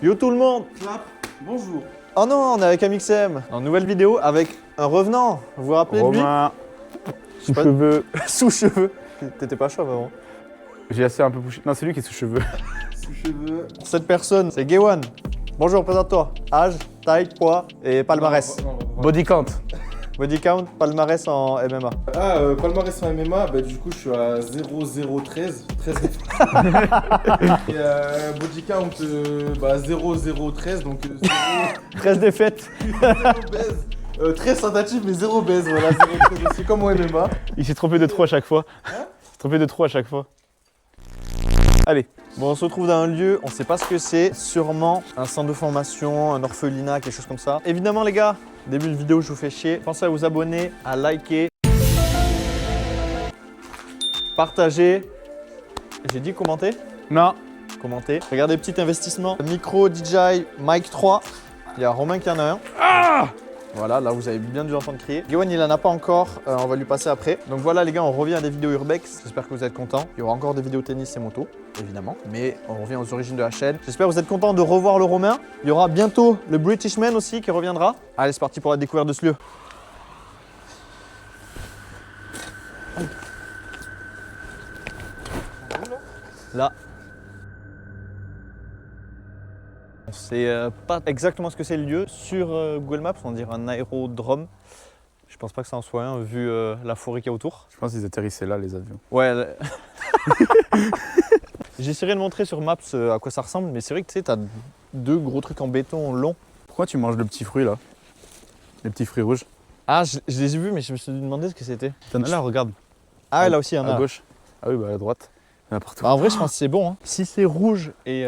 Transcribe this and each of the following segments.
Yo tout le monde! Clap, bonjour. Oh non, on est avec Amixem, en nouvelle vidéo avec un revenant. Vous vous rappelez de lui? Romain, Sous cheveux. Sous cheveux. T'étais pas chauve avant. J'ai assez un peu poussé. Non, c'est lui qui est sous cheveux. Sous cheveux. Cette personne, c'est Gewan. Bonjour, présente-toi. Âge, taille, poids et palmarès. Body count. Body count, palmarès en MMA. Palmarès en MMA, bah, du coup je suis à 0,013. 13 Et body count, 0,013, donc 0, 13 défaites. 0 baise. 13 tentatives mais 0 baise, voilà, 0 13, c'est comme au MMA. Il s'est trompé de trop à chaque fois. Hein? Il s'est trompé de trop à chaque fois. Allez. Bon, on se retrouve dans un lieu, on sait pas ce que c'est, sûrement un centre de formation, un orphelinat, quelque chose comme ça. Évidemment les gars, début de vidéo je vous fais chier, pensez à vous abonner, à liker, partager, j'ai dit commenter? Non. Commenter. Regardez, petit investissement, micro, DJI, mic 3, il y a Romain qui en a un. Ah! Voilà, là vous avez bien dû entendre crier. Gewan il en a pas encore, on va lui passer après. Donc voilà les gars, on revient à des vidéos urbex, j'espère que vous êtes contents. Il y aura encore des vidéos tennis et moto, évidemment. Mais on revient aux origines de la chaîne. J'espère que vous êtes contents de revoir le Romain. Il y aura bientôt le Britishman aussi qui reviendra. Allez, c'est parti pour la découverte de ce lieu. Là. On sait pas exactement ce que c'est le lieu. Sur Google Maps, on dirait un aérodrome. Je pense pas que ça en soit un, vu la forêt qu'il y a autour. Je pense qu'ils atterrissaient là, les avions. Ouais. J'essaierai de montrer sur Maps à quoi ça ressemble, mais c'est vrai que tu sais, t'as deux gros trucs en béton long. Pourquoi tu manges le petit fruit là? Les petits fruits rouges. Ah, je les ai vus, mais je me suis demandé ce que c'était. T'en as là, regarde. Ah, là aussi, il y en a. À gauche. Ah oui, bah à droite. Il y en a partout. Bah, en vrai, je pense que c'est bon. Hein. Si c'est rouge et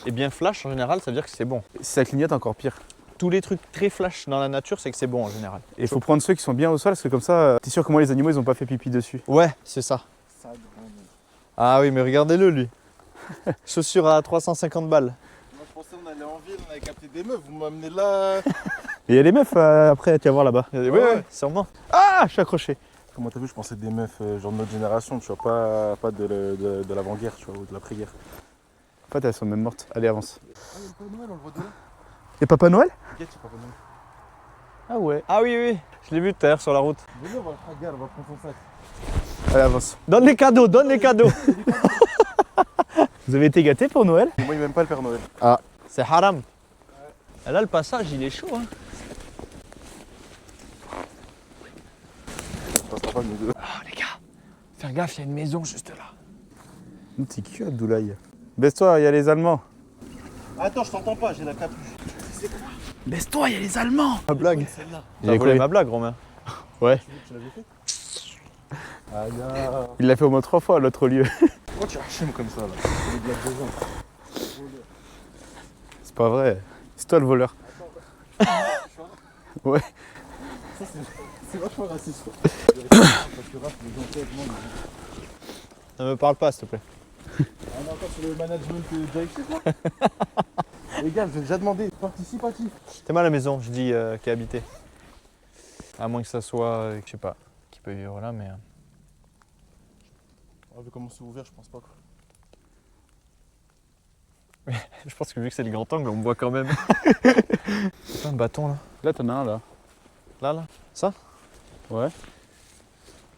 bien flash, en général, ça veut dire que c'est bon. Si ça clignote, encore pire. Tous les trucs très flash dans la nature, c'est que c'est bon en général. Et il faut prendre ceux qui sont bien au sol, parce que comme ça, t'es sûr que moi, les animaux, ils ont pas fait pipi dessus. Ouais, c'est ça. Ah oui, mais regardez-le, lui. Chaussures à 350 balles. Moi je pensais on allait en ville, on avait capté des meufs, vous m'amenez là. Et il y a les meufs après, tu vas voir là-bas. Ouais, sûrement. Ah, je suis accroché. Comment t'as vu, je pensais des meufs genre de notre génération, tu vois, pas de l'avant-guerre, tu vois, ou de l'après-guerre. En fait, elles sont même mortes. Allez, avance. Ah, il y a le Père Noël, on le voit de là. Et Papa Noël? Regarde, c'est Papa Noël. Ah ouais. Ah oui, oui, je l'ai vu tout à l'heure sur la route. Venez, on va le regarde, on va prendre son sac. Allez, avance. Donne les cadeaux, donne les cadeaux. Vous avez été gâtés pour Noël? Moi, il m'aime pas le Père Noël. C'est haram. Et là, le passage, il est chaud. Hein. Ça passera pas, nous deux. Oh, les gars, faire gaffe, il y a une maison juste là. T'es qui, Abdoulaye? Baisse-toi, il y a les Allemands. Attends, je t'entends pas, j'ai la capuche. Baisse-toi, il y a les Allemands. Ma blague. Celle-là. T'as volé ma blague, Romain. Ouais. Tu l'avais fait? Ah, non. Il l'a fait au moins 3 fois à l'autre lieu. Pourquoi tu hachimes comme ça là? C'est des blagues de gens. C'est pas vrai. C'est toi le voleur. Ouais. Ça, c'est vachement raciste quoi. Parce que rap, les gens tellement. Ne me parle pas, s'il te plaît. On est encore sur le management directif là. Les gars, je vous ai déjà demandé, participatif. T'es mal à la maison, je dis qui est habité. À moins que ça soit, je sais pas, qui peut vivre là, mais. On va comment c'est ouvert, je pense pas quoi. Je pense que vu que c'est le grand angle, on me voit quand même. C'est pas un bâton là? Là, t'en as un là. Là? Ça? Ouais.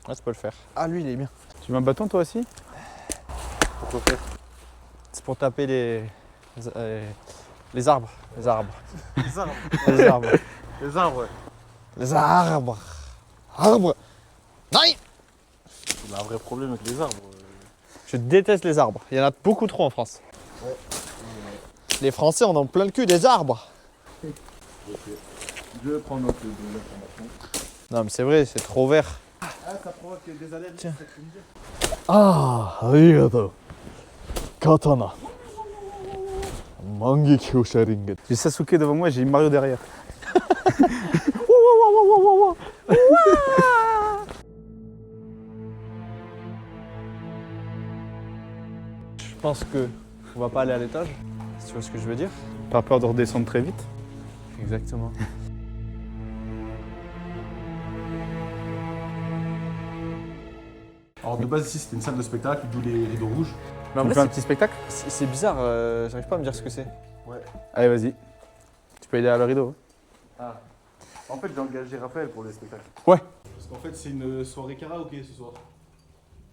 Ouais, ça peut le faire. Ah, lui, il est bien. Tu veux un bâton toi aussi? Pourquoi faire? C'est pour taper les arbres. Les arbres. Les arbres. Les arbres. Les arbres, ouais. Les arbres. Arbres. Non! On a un vrai problème avec les arbres. Je déteste les arbres. Il y en a beaucoup trop en France. Ouais. Les Français, on en plein le cul des arbres. Ok. Je vais prendre note de l'information. Non, mais c'est vrai, c'est trop vert. Ah, ça provoque des allergies. Tiens. ça fait une idée. Ah, arigato. Katana. Mangekyo Sharingan. J'ai Sasuke devant moi et j'ai Mario derrière. Je pense que on va pas aller à l'étage, si tu vois ce que je veux dire. Par peur de redescendre très vite. Exactement. Alors de base ici c'était une salle de spectacle, d'où les rideaux rouges. Mais en On vrai, fait un petit spectacle? c'est bizarre, j'arrive pas à me dire ce que c'est. Ouais. Allez, vas-y. Tu peux aider à le rideau. Ah. En fait, j'ai engagé Raphaël pour le spectacle. Ouais. Parce qu'en fait, c'est une soirée karaoké ce soir.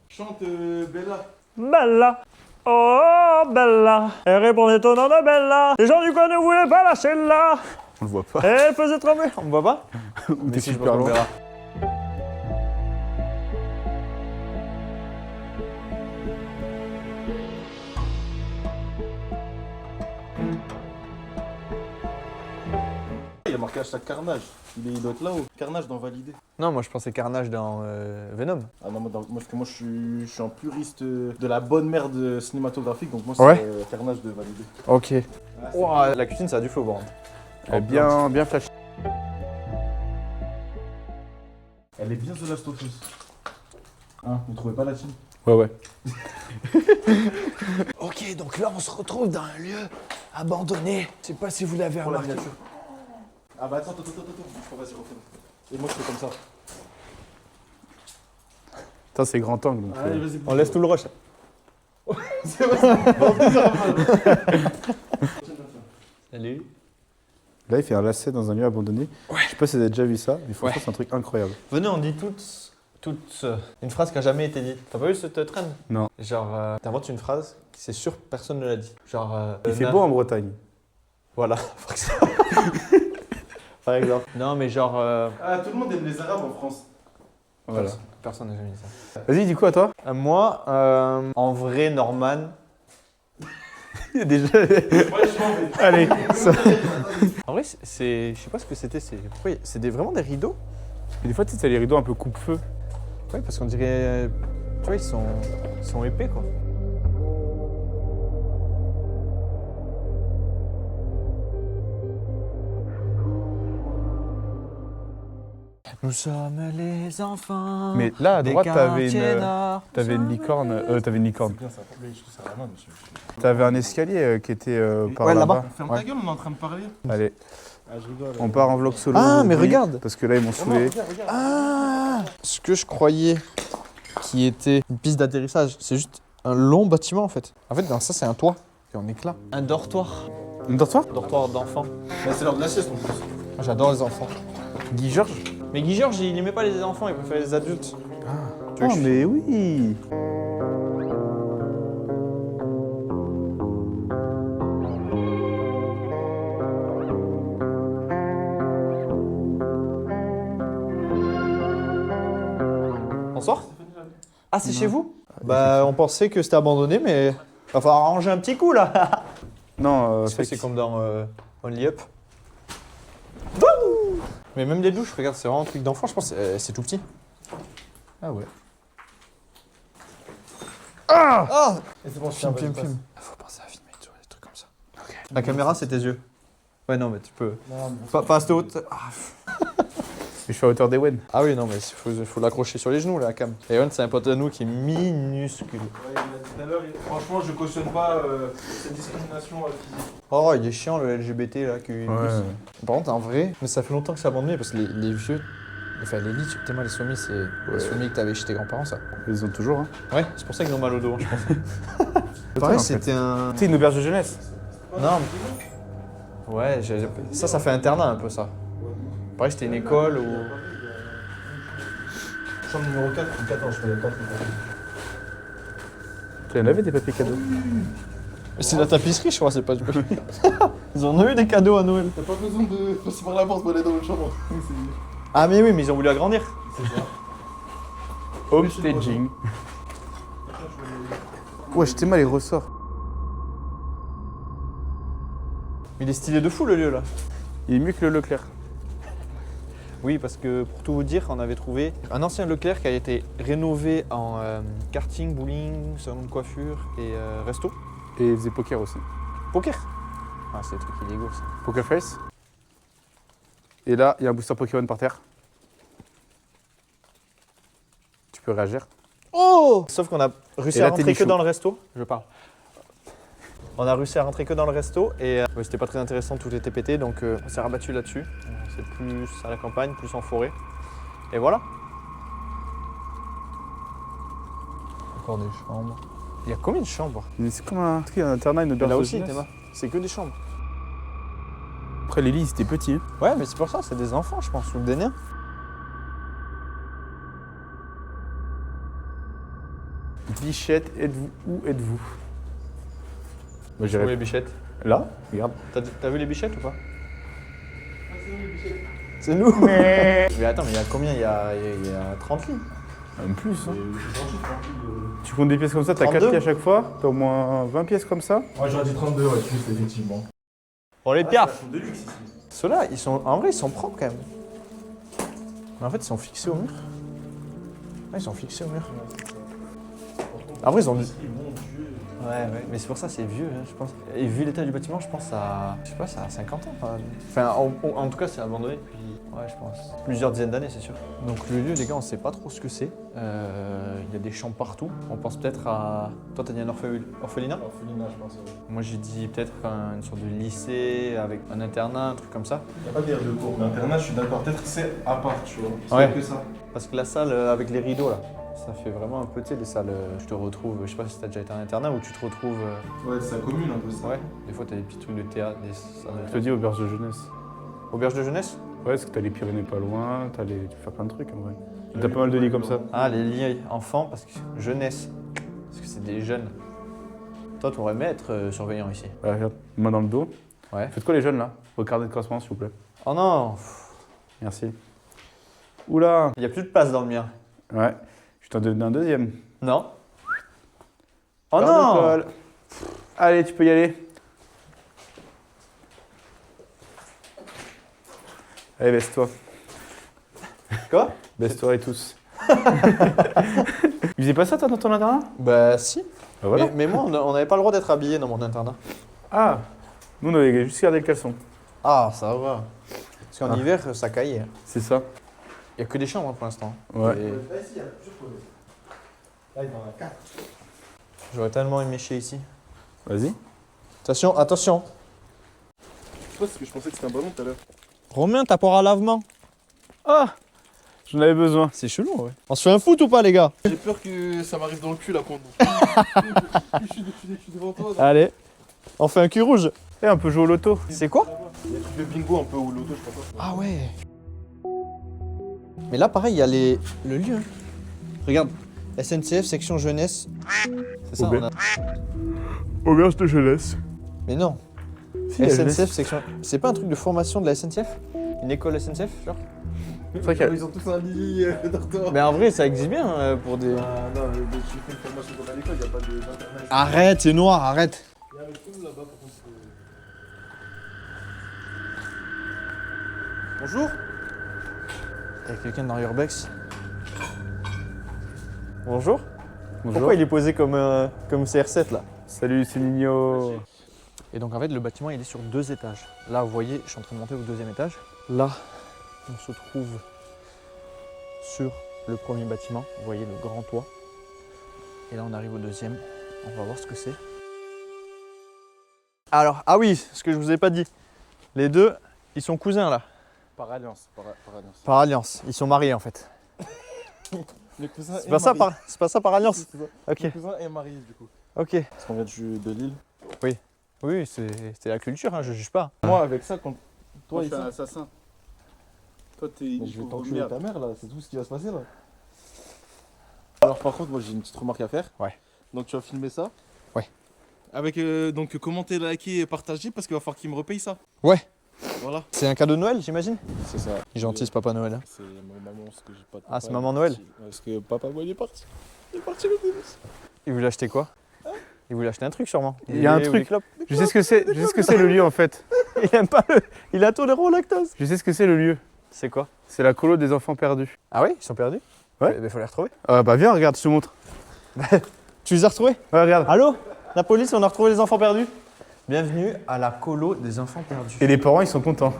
Chante Bella. Bella, oh Bella, elle répondait au nom de Bella. Les gens du coin ne voulaient pas lâcher là. On le voit pas. Et elle faisait trembler. On me voit pas? Ou t'es si, je super pense qu'on loin. verra. Il a marqué hashtag Carnage. Il doit être là-haut. Carnage dans Valider. Non, moi je pensais Carnage dans Venom. Ah non, moi, parce que moi je suis un puriste de la bonne merde cinématographique, donc moi c'est Ouais. Carnage de Valider. Ok. Ouah, la cuisine, ça a du flow, bon. Bien flash. Elle est bien The Last of Us. Hein, vous trouvez pas la team? Ouais. Ok, donc là on se retrouve dans un lieu abandonné. Je sais pas si vous l'avez Pour la remarqué. miniature. Ah bah attends. Vas-y, refais. Et moi je fais comme ça. Putain, c'est grand angle. Donc, Allez, vas-y. On laisse tout le rush. C'est vrai, bon, plaisir, Salut. Là, il fait un lacet dans un lieu abandonné. Je sais pas si vous avez déjà vu ça, mais franchement, Ouais. c'est un truc incroyable. Venez, on dit toutes une phrase qui a jamais été dite. T'as pas vu cette trend? Non. Genre, t'inventes une phrase, c'est sûr personne ne l'a dit. Genre, Il fait beau en Bretagne. Voilà, par exemple. Par exemple. Non, mais genre, Ah, tout le monde aime les Arabes en France. Voilà. personne n'a jamais dit ça. Vas-y, dis quoi, toi Moi, en vrai, Norman. Il y a déjà. Franchement, mais... Allez, ça. En vrai, c'est, je sais pas ce que c'était. C'est vraiment des rideaux. Et des fois, tu sais, t'as les rideaux un peu coupe-feu. Ouais, parce qu'on dirait, tu vois, ils sont épais quoi. Nous sommes les enfants. Mais là, à des droite, quartiers nord. t'avais une licorne. T'avais une licorne. Bien, ça je trouve ça vraiment, monsieur. T'avais un escalier qui était par Ouais, là-bas. là-bas. Ferme Ouais. ta gueule, on est en train de parler. Allez, Ah, je rigole. on part en vlog solo. Ah, mais aujourd'hui, regarde. Parce que là, ils m'ont saoulé. Regarde. Ah, ce que je croyais qui était une piste d'atterrissage, c'est juste un long bâtiment en fait. En fait, dans ça, c'est un toit et en éclat. Un dortoir. Un dortoir Dortoir d'enfants. Bah, c'est l'heure de la sieste en plus. Moi, j'adore les enfants. Guy Georges Mais Guy Georges, il aimait pas les enfants, il préférait les adultes. Tu veux Oh, que je- mais oui. Bonsoir. Ah, c'est chez vous? Bah, on pensait que c'était abandonné, mais va falloir arranger un petit coup là. Non, Parce que fake. c'est comme dans Only Up. Wouh. Mais même les douches, regarde, c'est vraiment un truc d'enfant, je pense, c'est tout petit. Ah ouais. Ah, Et c'est bon, je film. Faut penser à filmer, tu vois, des trucs comme ça. La caméra, c'est tes yeux. Ouais, non, mais tu peux. Pas à cette haute. Je suis à hauteur d'Ewen. Ah oui, non, mais il faut l'accrocher sur les genoux, la cam. Et Ewan, c'est un pote à nous qui est minuscule. Ouais, il l'a dit tout à l'heure, franchement, je cautionne pas cette discrimination physique. Oh, il est chiant le LGBT là. Ouais. Par contre, en vrai, mais ça fait longtemps que c'est abandonné parce que les vieux. Enfin, les lits, tellement les soumis, c'est les soumis que t'avais chez tes grands-parents, ça. Ils ont toujours, hein. Ouais, c'est pour ça qu'ils ont mal au dos, je pense. Pareil, Pareil, en fait. c'était un. Tu sais, une auberge de jeunesse. Non, mais- ouais, ça fait internat un peu ça. Pareil, c'était une école ou. Chambre numéro 4 ou 14, je fais 4 Tu en avais des papiers cadeaux. C'est la tapisserie, je crois, c'est pas du Ils en ont eu des cadeaux à Noël. T'as pas besoin de passer par la porte pour aller dans une chambre. Ah, mais oui, mais ils ont voulu agrandir. Homestaging. Ouais, j'étais mal les ressorts. Il est stylé de fou le lieu là. Il est mieux que le Leclerc. Oui, parce que pour tout vous dire, on avait trouvé un ancien Leclerc qui a été rénové en karting, bowling, salon de coiffure et resto. Et il faisait poker aussi. Poker. Ah, c'est des trucs illégaux ça. Poker face. Et là, il y a un booster Pokémon par terre. Tu peux réagir. Oh! Sauf qu'on a réussi Et là, à rentrer t'es que nichou. dans le resto. Je parle. On a réussi à rentrer que dans le resto et ouais, c'était pas très intéressant, tout était pété donc on s'est rabattu là-dessus. C'est plus à la campagne, plus en forêt. Et voilà. Encore des chambres. Il y a combien de chambres? Mais c'est comme un truc, un internat, une auberge Là de aussi, jeunesse. Théma. C'est que des chambres. Après, les lits, c'était petit. Hein. Ouais, mais c'est pour ça, c'est des enfants, je pense, ou des nains. Bichette, êtes-vous où êtes-vous? Moi, Où les j'irais bichettes? là, regarde. T'as vu les bichettes ou pas? C'est nous. Mais attends, mais il y a combien? Il y a 30 lits. Même plus. Hein. Tu comptes des pièces comme ça, t'as 4 32. lits à chaque fois, t'as au moins 20 pièces comme ça. Moi j'aurais dit 32, ouais, plus effectivement. Bon, les piafs. C'est de luxe ici. Ceux-là, ils sont, en vrai, ils sont propres quand même. Mais en fait, ils sont fixés au mur. Ouais, ils sont fixés au mur. En vrai, ils ont du... Ouais, mais c'est pour ça, c'est vieux, hein, je pense. Et vu l'état du bâtiment, je pense à... Je sais pas, ça a 50 ans. Enfin, en tout cas, c'est abandonné depuis... Ouais, je pense. Plusieurs dizaines d'années, c'est sûr. Donc le lieu, les gars, on sait pas trop ce que c'est. Il y a des chambres partout. On pense peut-être à... Toi, t'as dit un orphelinat? Orphelinat, je pense. Moi, j'ai dit peut-être une sorte de lycée avec un internat, un truc comme ça. Il n'y a pas d'air de cours. L'internat, je suis d'accord. Peut-être que c'est à part, tu vois. C'est Ouais. que ça. Parce que la salle avec les rideaux, là, ça fait vraiment un peu, tu sais, des salles... Tu te retrouves... Je sais pas si t'as déjà été à un internat où tu te retrouves... Ouais, c'est la commune un peu ça. Ouais, des fois, t'as des petits trucs de théâtre, des salles Je te dis auberge de jeunesse. Auberge de jeunesse? Ouais, parce que t'as les Pyrénées pas loin, tu peux faire plein de trucs en vrai. T'as pas mal de lits comme ça. Ah, les lits enfants, parce que jeunesse. Parce que c'est des jeunes. Toi, tu aurais aimé être surveillant ici. Ouais, regarde, main dans le dos. Ouais. Faites quoi les jeunes là? Vos carnets de correspondance s'il vous plaît. Oh non! Merci. Oula! Il n'y a plus de place dans le mien. Ouais, je t'en donne un deuxième. Non? Oh Barre de non! colle. Allez, tu peux y aller. Allez, baisse-toi. Quoi? Baisse-toi et tous. Tu faisais pas ça toi dans ton internat? Bah si. Bah voilà. Mais moi, on n'avait pas le droit d'être habillé dans mon internat. Ah! Nous on avait juste gardé le caleçon. Ah, ça va. Parce qu'en Ah. hiver, ça caillait. C'est ça. Il n'y a que des chambres hein, pour l'instant. Ouais. Et Là, ici, il y a plusieurs toilettes. Là, il y en a 4. j'aurais tellement aimé chier ici. Vas-y. Attention, attention. Je sais pas, parce que je pensais que c'était un ballon tout à l'heure. Romain, t'as pour à lavement. Ah! J'en avais besoin. C'est chelou, ouais. On se fait un foot ou pas, les gars? J'ai peur que ça m'arrive dans le cul là quand je suis devant toi. là. Allez. On fait un cul rouge. Eh, on peut jouer au loto. C'est quoi? Il y a le bingo un peu ou l'auto, je sais pas quoi. Ah ouais. Mais là, pareil, il y a le lieu. Regarde, SNCF section jeunesse. C'est ça. Auberge. on a- Auberge de jeunesse. Mais non. Si, la SNCF jeunesse. section. C'est pas un truc de formation de la SNCF? Une école SNCF, genre? C'est vrai qu'il y a- Ils ont tous un lit d'orthor. Mais en vrai, ça existe bien pour des. Ah non, mais tu fais une formation comme à l'école, il n'y a pas d'internet. Arrête, c'est noir, arrête. Il y a le trou là-bas par contre. Bonjour. Il y a quelqu'un dans Urbex. Bonjour. Bonjour. Pourquoi il est posé comme CR7 là? Salut, c'est Nino. Et donc en fait le bâtiment il est sur 2 étages. Là vous voyez, je suis en train de monter au 2e étage. Là, on se trouve sur le premier bâtiment. Vous voyez le grand toit. Et là on arrive au 2e. On va voir ce que c'est. Alors, ah oui, ce que je vous ai pas dit. Les deux, ils sont cousins là. Par alliance. Par alliance. Par alliance. Ils sont mariés en fait. Mes cousins C'est pas, c'est pas ça par alliance? Ok, Mes cousins est marié du coup. ok. Parce qu'on vient de Lille. Oui, c'est la culture, hein, je juge pas. Moi avec ça, quand toi Toi, je et suis un ça, assassin. Toi, t'es mais une je vais pauvre t'enculer merde. ta mère là, c'est tout ce qui va se passer là. Alors par contre, moi j'ai une petite remarque à faire. Ouais. Donc tu vas filmer ça. Ouais. Avec donc commenter, liker et partager parce qu'il va falloir qu'il me repaye ça. Ouais. Voilà. C'est un cadeau de Noël, j'imagine? C'est ça. Il est gentil, ce Papa Noël. Hein. C'est ma maman, parce que j'ai pas de Ah, papa, c'est il est maman Noël? parti. Ouais, parce que papa, moi, il est parti. Il est parti le dimanche. Il voulait acheter quoi? Il voulait acheter un truc sûrement. Il y a un Ou des truc. clopes. Je sais ce que c'est. Je sais ce que c'est le lieu en fait. Il aime pas le. Il a toléré lactose. Je sais ce que c'est le lieu. C'est quoi? C'est la colo des enfants perdus. Ah oui? Ils sont perdus? Ouais. Il faut les retrouver. Bah viens, regarde, je te montre. Tu les as retrouvés? Ouais, regarde. Allô? La police, on a retrouvé les enfants perdus? Bienvenue à la colo des enfants perdus. Et les parents, ils sont contents.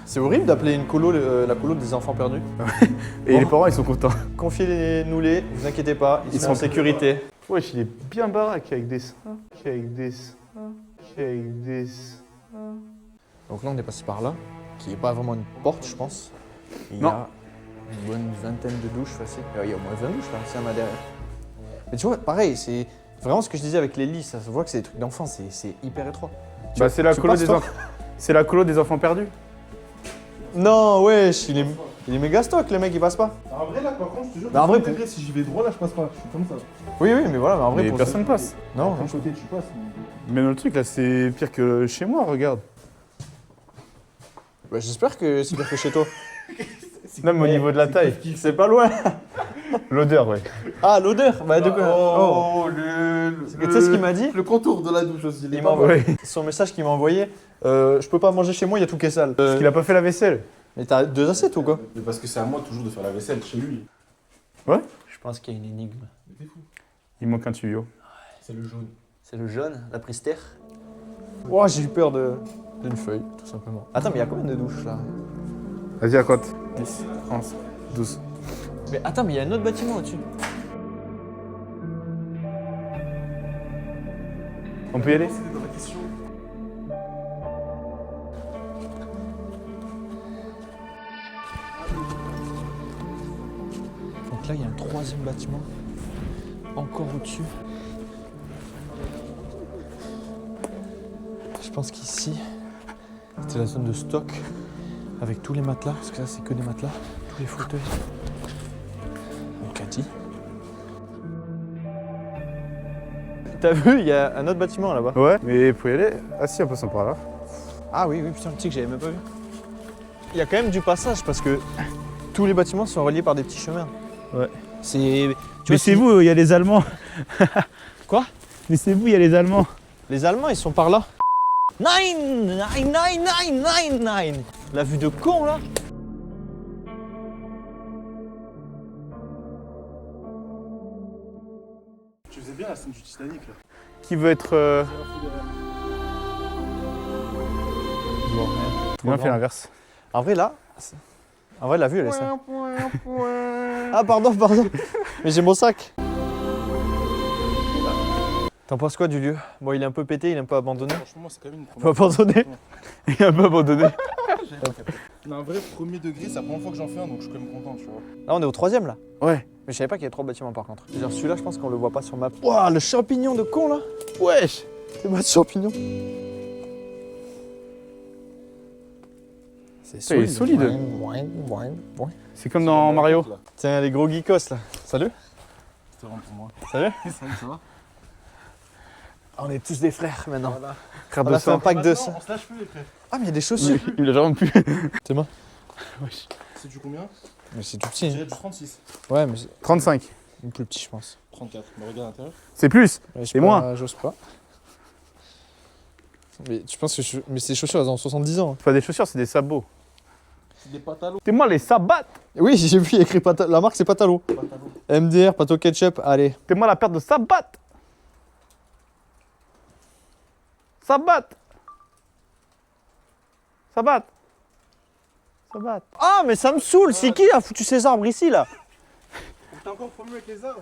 C'est horrible d'appeler une colo la colo des enfants perdus. Et Bon. les parents, ils sont contents. Confiez-nous-les, vous inquiétez pas, ils, Ils sont sont en sécurité. Wesh, il est bien baraque avec des seins. Avec des seins. Avec des seins. Donc là, on est passé par là, qui n'est pas vraiment une porte, je pense. Il y Non. a une bonne vingtaine de douches facile. Il y a au moins 20 douches là, c'est à ma derrière. Mais tu vois, pareil, c'est Vraiment, ce que je disais avec les lits, ça se voit que c'est des trucs d'enfants, c'est hyper étroit. Bah, c'est la tu colo passes, des toi enfants. C'est la colo des enfants perdus. Non, wesh, il est méga stock, le mec, il passe pas. En vrai, là, par contre, je te jure, Bah, en vrai, degrés, si j'y vais droit, là, je passe pas. Je suis comme ça. Oui, mais voilà, mais en vrai, Mais pour personne passe. Non, D'un côté, tu passes. Mais dans le truc là, c'est pire que chez moi, regarde. bah, j'espère que c'est pire que chez toi. Non, mais au niveau de la taille. C'est pas loin. L'odeur, ouais. Ah, l'odeur. Bah, de quoi Oh, Et tu sais ce qu'il m'a dit? Le contour de la douche aussi. Il est m'a pas envoyé Ouais. son message qu'il m'a envoyé. Je peux pas manger chez moi, il y a tout qui est sale. Parce qu'il a pas fait la vaisselle. Mais t'as 2 assiettes ou quoi? Mais parce que c'est à moi toujours de faire la vaisselle chez lui. Je pense qu'il y a une énigme. T'es fou. Il manque un tuyau. C'est le jaune. C'est le jaune, la pristère. Oh, j'ai eu peur d'une feuille, tout simplement. Attends, mais il y a combien de douches là? Vas-y, à compte. 10, 11, 12. Mais attends, mais il y a un autre bâtiment au-dessus. On peut y aller? C'est dans la question. Donc là, il y a un 3e bâtiment. Encore au-dessus. Je pense qu'ici, c'était la zone de stock. Avec tous les matelas, parce que là, c'est que des matelas. Tous les fauteuils. Donc, Cathy. T'as vu, il y a un autre bâtiment là-bas. Ouais, mais faut y aller. Ah si, en passant par là. Ah oui, putain, tu sais que j'avais même pas vu. Il y a quand même du passage parce que tous les bâtiments sont reliés par des petits chemins. Ouais. C'est. Mais c'est vous, il y a les Allemands. Quoi? Mais c'est vous, il y a les Allemands. Les Allemands, ils sont par là. Nine, nine, nine, nine, nine, nine. La vue de con là. Tu faisais bien la scène du Titanic là. Qui veut être. Viens, on fait l'inverse. En vrai là. En vrai, la vue elle est ça. Ah pardon. Mais j'ai mon sac. T'en penses quoi du lieu? Bon, il est un peu pété, il est un peu abandonné. Franchement, c'est quand même une Un peu abandonné. Il est un peu abandonné. Non, un vrai premier degré, c'est la première fois que j'en fais un, donc je suis quand même content, tu vois. Là, on est au 3e là. Ouais. Mais je savais pas qu'il y avait 3 bâtiments par contre. Genre celui-là, je pense qu'on le voit pas sur map. Ouah, le champignon de con là. Wesh. C'est moi de champignon. C'est il est solide. C'est comme dans Mario. Tiens, les gros geekos là. Salut. C'était vraiment pour moi. Salut. Salut, ça va? On est tous des frères maintenant. Voilà. Crap On de a fait un sang. pack de Maintenant, ça. on se lâche plus les frères. Ah, mais il y a des chaussures. Il a jamais pu. C'est moi. Wesh. C'est du combien? Mais c'est tout Je petit. dirais du 36. Ouais, mais c'est 35. plus petit, je pense. 34. Mais regarde à l'intérieur. C'est plus. Ouais, Et moi. J'ose pas. Mais tu penses que mais ces chaussures, elles ont 70 ans. C'est pas des chaussures, c'est des sabots. C'est des pantalons. C'est moi les sabbats. Oui, j'ai vu, il y a écrit la marque, c'est Patalo. Pantalons. MDR, Pato Ketchup, allez. C'est moi la paire de sabbats. Sabbat. Sabbat. Sabbat. Ah, mais ça me saoule, c'est qui a foutu ces arbres ici là? T'es encore promu avec les arbres?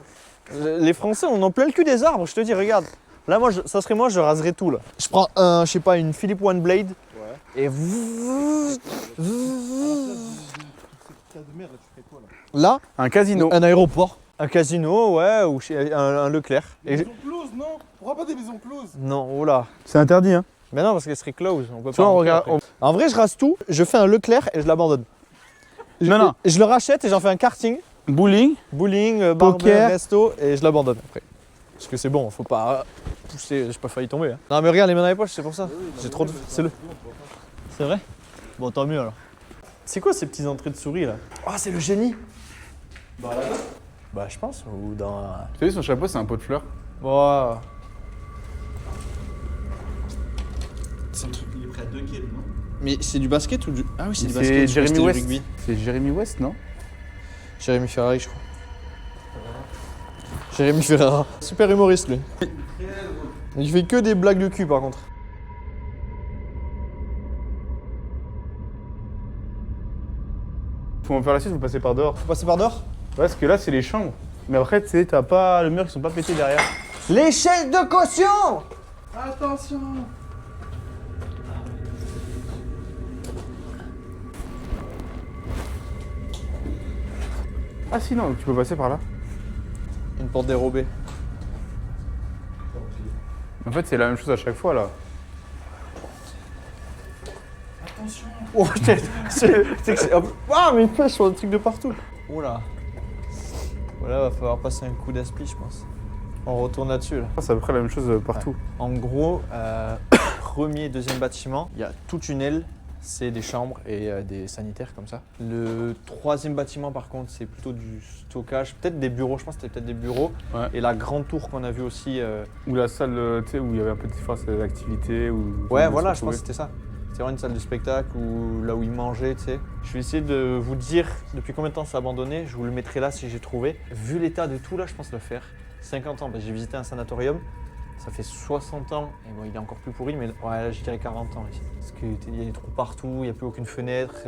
Les Français, on en plein le cul des arbres, je te dis, regarde. Là, moi, ça serait moi, je raserais tout là. Je prends je sais pas, une Philips One Blade Ouais. et. T'as de merde, là, tu fais quoi là? Là, Un casino. un aéroport, un casino, ouais, ou un Leclerc. Des Et maisons closes, non? Pourquoi pas des maisons closes? non, oh là. C'est interdit, hein. Mais non, parce qu'elle serait close, on peut Tu pas. vois, on rentrer regarde. après. En vrai, je rase tout, je fais un Leclerc et je l'abandonne. Non. Je le rachète et j'en fais un karting, Bowling. bowling, Poker. barber, resto et je l'abandonne après. Parce que c'est bon, faut pas pousser, j'ai pas failli tomber. Hein. Non mais regarde les mains dans les poches, c'est pour ça. J'ai trop de. C'est le. C'est vrai? Bon, tant mieux alors. C'est quoi ces petites entrées de souris là? Ah, c'est le génie! Bah là, Bah, je pense, ou dans. Tu sais, son chapeau, c'est un pot de fleurs. Wow. il est prêt à 2 kills, non? Mais c'est du basket ou du. Ah oui, c'est du C'est basket. je crois que Jeremy c'était du West. rugby. C'est Jeremy West, non? Jérémy Ferrari, je crois. Jérémy Ferrara. Super humoriste lui. Il fait que des blagues de cul par contre. Faut en faire la suite, vous passez par dehors. Faut passer par dehors? Ouais, parce que là, c'est les chambres. Mais après, tu sais, t'as pas le mur, ils sont pas pétés derrière. L'échelle de caution! Attention! Ah si, non, tu peux passer par là. Une porte dérobée. En fait, c'est la même chose à chaque fois là. Oh, c'est ah, mais il pêche sur des trucs de partout. Oula. Voilà, va falloir passer un coup d'aspi, je pense. On retourne là-dessus, là. C'est à peu près la même chose partout. En gros, premier et deuxième bâtiment, il y a toute une aile, c'est des chambres et des sanitaires comme ça. Le troisième bâtiment, par contre, c'est plutôt du stockage, peut-être des bureaux, je pense que c'était peut-être des bureaux. Ouais. Et la grande tour qu'on a vue aussi. Ou la salle, tu sais, où il y avait un peu de différence d'activité. Ouais, voilà, je pense que c'était ça. C'était vraiment une salle de spectacle ou là où ils mangeaient, tu sais. Je vais essayer de vous dire depuis combien de temps c'est abandonné. Je vous le mettrai là si j'ai trouvé. Vu l'état de tout là, je pense le faire. 50 ans, j'ai visité un sanatorium. Ça fait 60 ans, et bon, il est encore plus pourri, mais ouais, là, je dirais 40 ans ici. Parce qu'il y a des trous partout, il n'y a plus aucune fenêtre.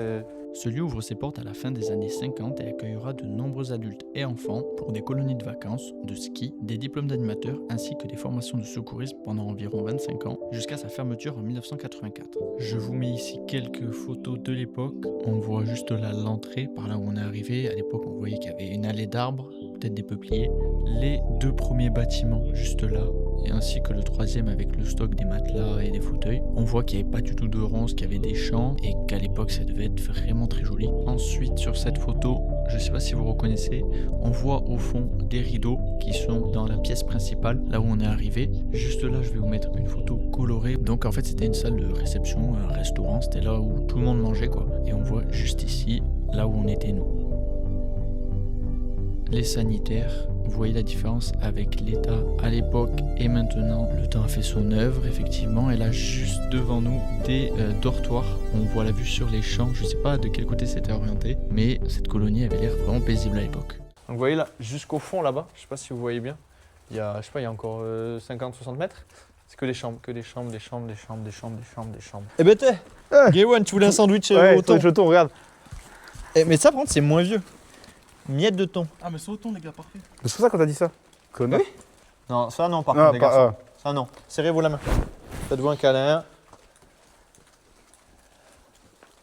Ce lieu ouvre ses portes à la fin des années 50 et accueillera de nombreux adultes et enfants pour des colonies de vacances, de ski, des diplômes d'animateurs ainsi que des formations de secourisme pendant environ 25 ans jusqu'à sa fermeture en 1984. Je vous mets ici quelques photos de l'époque. On voit juste là l'entrée par là où on est arrivé. À l'époque, on voyait qu'il y avait une allée d'arbres, peut-être des peupliers. Les deux premiers bâtiments juste là, et ainsi que le troisième avec le stock des matelas et des fauteuils. On voit qu'il n'y avait pas du tout de ronces, qu'il y avait des champs et qu'à l'époque ça devait être vraiment très joli. Ensuite sur cette photo, je ne sais pas si vous reconnaissez, on voit au fond des rideaux qui sont dans la pièce principale, là où on est arrivé. Juste là je vais vous mettre une photo colorée. Donc en fait c'était une salle de réception, un restaurant, c'était là où tout le monde mangeait quoi. Et on voit juste ici, là où on était nous. Les sanitaires, vous voyez la différence avec l'état à l'époque et maintenant. Le temps a fait son œuvre effectivement, et là juste devant nous des dortoirs. On voit la vue sur les champs, je sais pas de quel côté c'était orienté, mais cette colonie avait l'air vraiment paisible à l'époque. Donc vous voyez là, jusqu'au fond là-bas, je sais pas si vous voyez bien, il y a, je sais pas, il y a encore 50-60 mètres. C'est que des chambres, des chambres, des chambres, des chambres, des chambres, des chambres, des chambres. Eh ben t'es Gaywan, tu voulais un sandwich au thon. Je tourne, regarde. Mais ça par contre c'est moins vieux. Miette de thon. Ah, mais c'est au thon, les gars, parfait. C'est pour ça qu'on t'a dit ça. Connard. Oui. Non, ça non par contre les gars. Ça non. Serrez-vous la main. Faites-vous un câlin.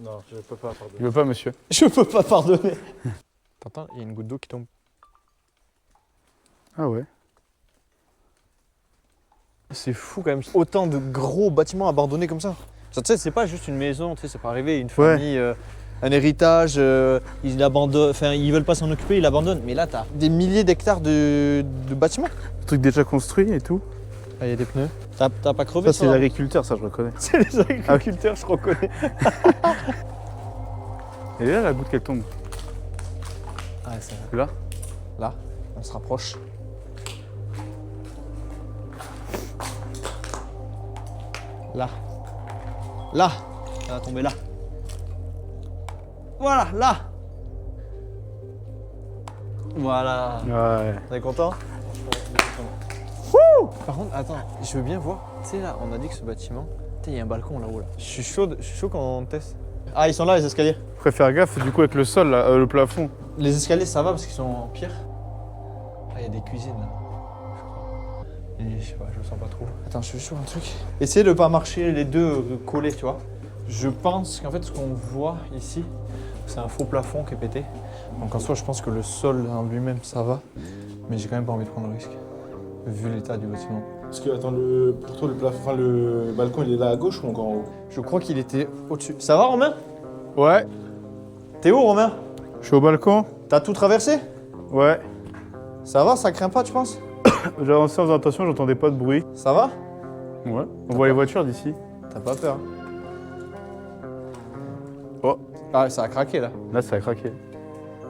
Non, je peux pas, pardon. Je veux pas, monsieur. Je peux pas pardonner. T'entends, il y a une goutte d'eau qui tombe. Ah ouais. C'est fou quand même. Autant de gros bâtiments abandonnés comme ça. Ça, tu sais, c'est pas juste une maison, tu sais, c'est pas arrivé, une famille, un héritage, ils abandonnent, enfin, ils veulent pas s'en occuper, ils l'abandonnent. Mais là, t'as des milliers d'hectares de bâtiments. Le truc déjà construit et tout. Ah, il y a des pneus. T'as pas crevé Ça, c'est l'agriculteur, ça, je reconnais. C'est les agriculteurs, je reconnais. Et là, la goutte qu'elle tombe. Ah, c'est vrai. Là. Là, on se rapproche. Là. Là. Ça va tomber là. Voilà, là. Voilà. Ouais. Vous êtes content? Wouh! Par contre, attends, je veux bien voir. Tu sais là, on a dit que ce bâtiment, il y a un balcon là-haut là. Je suis chaud qu'on teste. Ah, ils sont là les escaliers. Faut faire gaffe du coup avec le sol, là, le plafond. Les escaliers ça va parce qu'ils sont en pierre. Ah, il y a des cuisines là. Je crois. Et je sais pas, je le sens pas trop. Attends, je suis sur un truc. Essayez de pas marcher les deux collés, tu vois. Je pense qu'en fait ce qu'on voit ici, c'est un faux plafond qui est pété. Donc en soi, je pense que le sol en lui-même ça va. Mais j'ai quand même pas envie de prendre le risque. Vu l'état du bâtiment. Parce que, attends, pour toi, le balcon, il est là à gauche ou encore en haut? Je crois qu'il était au-dessus. Ça va Romain? Ouais. T'es où Romain? Je suis au balcon. T'as tout traversé? Ouais. Ça va? Ça craint pas tu penses? J'ai avancé en faisant attention, j'entendais pas de bruit. Ça va? Ouais. On voit les voitures d'ici. T'as pas peur? Oh. Ah ça a craqué là. Là, ça a craqué.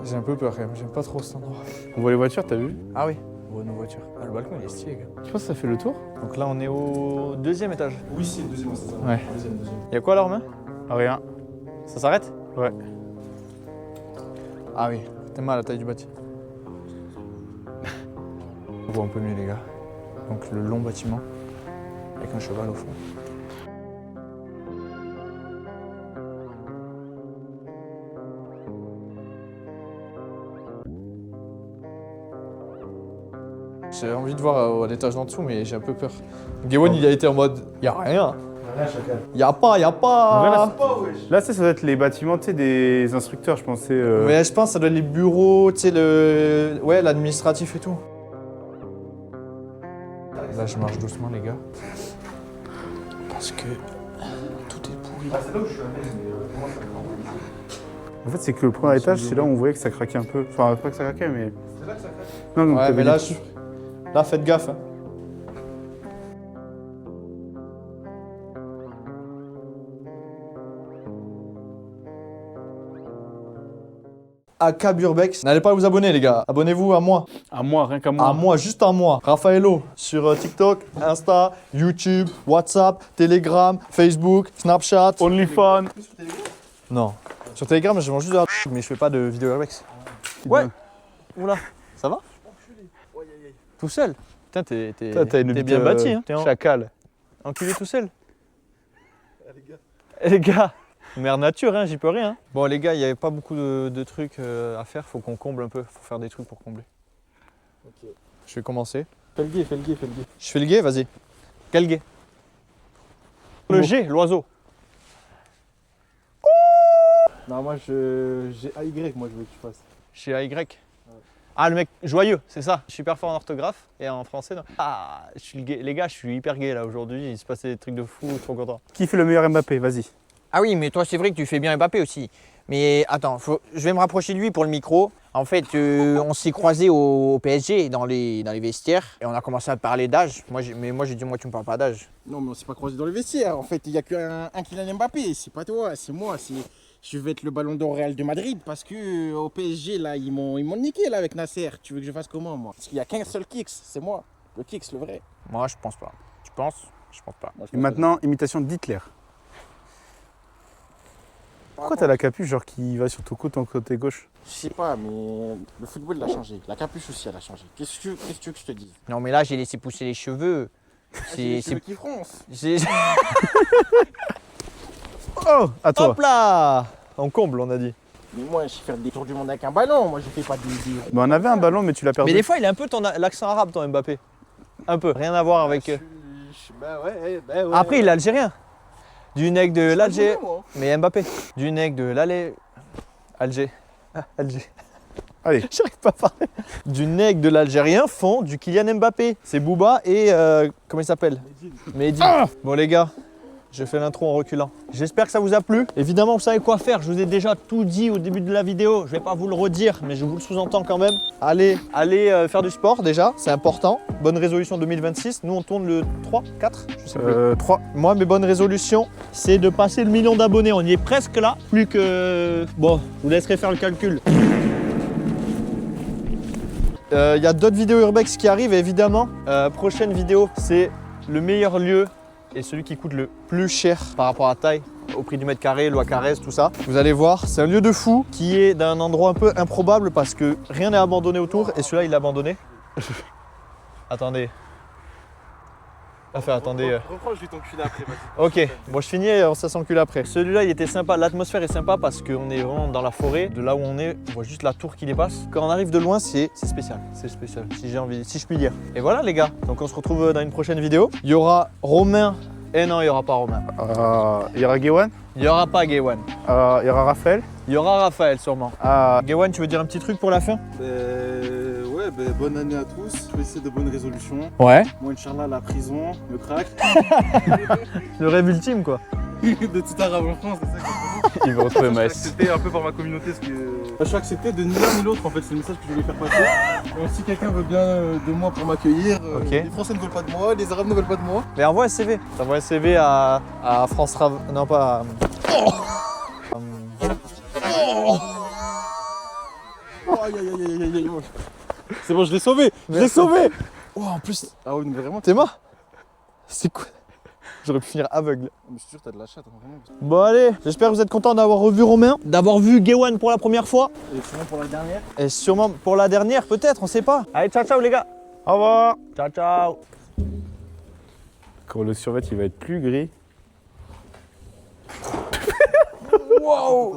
J'ai un peu peur quand même, j'aime pas trop cet endroit. On voit les voitures, t'as vu? Ah oui, on voit nos voitures. Ah le balcon il est stylé gars. Tu penses que ça fait le tour? Donc là on est au deuxième étage. Oui, c'est le deuxième, c'est ça. Ouais. Deuxième. Y'a quoi là Romain? Rien. Ça s'arrête? Ouais. Ah oui, t'es mal à la taille du bâtiment. On voit un peu mieux les gars. Donc le long bâtiment avec un cheval au fond. J'ai envie de voir à l'étage d'en dessous, mais j'ai un peu peur. Gaywan, il a été en mode y'a rien. Rien, chacun. Y'a pas. Là, là, ça doit être les bâtiments, tu sais, des instructeurs, je pensais. Mais je pense que ça doit être les bureaux, tu sais, ouais, l'administratif et tout. Là, je marche doucement, les gars. Parce que tout est pourri. En fait, c'est que le premier étage, c'est là où on voyait que ça craquait un peu. Enfin, pas que ça craquait, mais. C'est là que ça craque. Non, donc Ouais, t'avais mais là, dit- là, faites gaffe. Hein. AK Burbex. N'allez pas vous abonner, les gars. Abonnez-vous à moi. À moi, rien qu'à moi. À moi, juste à moi. Raphaëlo sur TikTok, Insta, YouTube, WhatsApp, Telegram, Facebook, Snapchat. OnlyFans. Non. Sur Telegram, je mange juste de la mais je fais pas de vidéo Urbex. Ouais. Oula. Ça va? Tout seul. Putain, t'es T'as une t'es bite, bien bâti. Hein. T'es chacal. enculé tout seul. Les gars. Mère nature, hein, j'y peux rien. Bon, les gars, il n'y avait pas beaucoup de trucs à faire. Faut qu'on comble un peu. Faut faire des trucs pour combler. Ok. Je vais commencer. Fais le guet, fais le guet, fais le guet. Je fais le guet, vas-y. Quel guet? Le G, l'oiseau. Non, moi j'ai AY, moi je veux que tu fasses. Chez AY. Ah, le mec joyeux, c'est ça. Je suis hyper fort en orthographe et en français. Non. Ah, je suis le gay. Les gars, je suis hyper gay là aujourd'hui. Il se passait des trucs de fou, trop content. Qui fait le meilleur Mbappé? Vas-y. Ah oui, mais toi, c'est vrai que tu fais bien Mbappé aussi. Mais attends, je vais me rapprocher de lui pour le micro. En fait, on s'est croisés au PSG dans les vestiaires et on a commencé à parler d'âge. Moi, j'ai dit, moi, tu me parles pas d'âge. Non, mais on s'est pas croisé dans les vestiaires. En fait, il n'y a qu'un Kylian Mbappé. C'est pas toi, c'est moi. Je vais être le ballon d'or Real de Madrid parce que au PSG, là, ils m'ont niqué là, avec Nasser. Tu veux que je fasse comment, moi? Parce qu'il n'y a qu'un seul Kicks, c'est moi. Le Kicks, le vrai. Moi, je pense pas. Tu penses? Je pense pas. Moi, je Et pense maintenant, imitation d'Hitler. Pourquoi t'as la capuche genre qui va sur ton côté gauche? Je sais pas, mais le football, il a changé. La capuche aussi, elle a changé. Qu'est-ce que tu veux que je te dise? Non, mais là, j'ai laissé pousser les cheveux. C'est le qui fronce. Oh, à toi. Hop là. On comble, on a dit. Mais moi, je sais faire des tours du monde avec un ballon. Moi, je fais pas des. Bah, on avait un ballon, mais tu l'as perdu. Mais des fois, il a un peu l'accent arabe, ton Mbappé. Un peu. Rien à voir avec. Bah ouais. Après, il est algérien. Du nec de l'Alger. moi. Mais Mbappé. Du nec de l'Alger. Alger. Ah, Alger. Allez. J'arrive pas à parler. Du nec de l'Algérien font du Kylian Mbappé. C'est Booba et. Comment il s'appelle? Medine. Bon, les gars. Je fais l'intro en reculant. J'espère que ça vous a plu. Évidemment, vous savez quoi faire. Je vous ai déjà tout dit au début de la vidéo. Je vais pas vous le redire, mais je vous le sous-entends quand même. Allez faire du sport déjà, c'est important. Bonne résolution 2026. Nous, on tourne le 3, 4, je sais plus. 3. Moi, mes bonnes résolutions, c'est de passer le 1 million d'abonnés. On y est presque là. Plus que... Bon, je vous laisserai faire le calcul. Il y a d'autres vidéos Urbex qui arrivent, évidemment. Prochaine vidéo, c'est le meilleur lieu et celui qui coûte le plus cher par rapport à la taille, au prix du mètre carré, loi Carrez, tout ça. Vous allez voir, c'est un lieu de fou qui est d'un endroit un peu improbable parce que rien n'est abandonné autour et celui-là il est abandonné. Attendez. Enfin, attendez. Reprends, je vais t'enculer après, vas-y. Ok, bon je finis, on s'enculé après. Celui-là il était sympa, l'atmosphère est sympa parce qu'on est vraiment dans la forêt. De là où on est, on voit juste la tour qui dépasse. Quand on arrive de loin, c'est spécial. C'est spécial, si j'ai envie, si je puis dire. Et voilà les gars, donc on se retrouve dans une prochaine vidéo. Il y aura Romain. Eh non, il n'y aura pas Romain. Il y aura Gewan. Il n'y aura pas Gewan. Il y aura Raphaël. Il y aura Raphaël sûrement. Gewan, tu veux dire un petit truc pour la fin? Ouais, bonne année à tous. Je vais essayer de bonnes résolutions. Ouais. Moi, Inch'Allah, la prison, le crack. Le rêve ultime quoi. de tout arabe en France, c'est ça que Il va retrouver je suis Maës. accepté un peu par ma communauté. Parce que... je suis accepté de ni l'un ni l'autre, en fait, c'est le message que je voulais faire passer. Donc, si quelqu'un veut bien de moi pour m'accueillir, Ok. les Français ne veulent pas de moi, les Arabes ne veulent pas de moi. Mais envoie un CV. T'envoies un CV à France Rav... Non pas à... Aïe, aïe, aïe, aïe, aïe, aïe. C'est bon, je l'ai sauvé. Je l'ai sauvé. Oh, en plus, Ah oui, mais vraiment. t'es mort? C'est quoi? J'aurais pu finir aveugle. Mais je suis sûr que t'as de la chatte, hein, vraiment. Bon allez, j'espère que vous êtes contents d'avoir revu Romain, d'avoir vu Gewan pour la première fois. Et sinon, pour la dernière. Et sûrement pour la dernière, peut-être, on sait pas. Allez, ciao ciao les gars. Au revoir. Ciao ciao. Quand le survêt il va être plus gris. Wow.